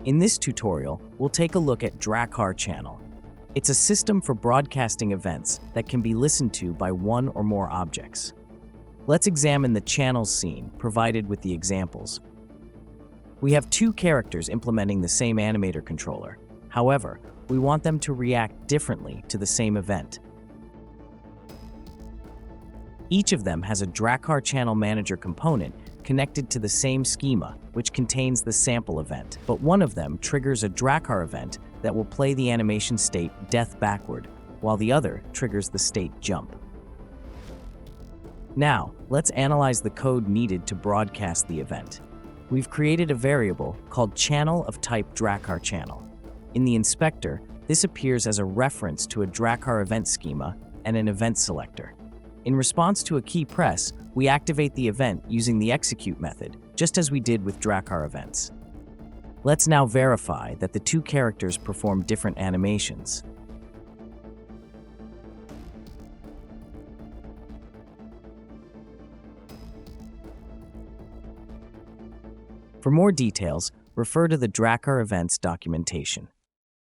In this tutorial, we'll take a look at DrakkarChannel. It's a system for broadcasting events that can be listened to by one or more objects. Let's examine the channels scene provided with the examples. We have two characters implementing the same animator controller. However, we want them to react differently to the same event. Each of them has a DrakkarChannel Manager component connected to the same schema, which contains the sample event. But one of them triggers a Drakkar event that will play the animation state death backward, while the other triggers the state jump. Now, let's analyze the code needed to broadcast the event. We've created a variable called channel of type DrakkarChannel. In the inspector, this appears as a reference to a Drakkar event schema and an event selector. In response to a key press, we activate the event using the execute method, just as we did with DrakkarEvents. Let's now verify that the two characters perform different animations. For more details, refer to the DrakkarEvents documentation.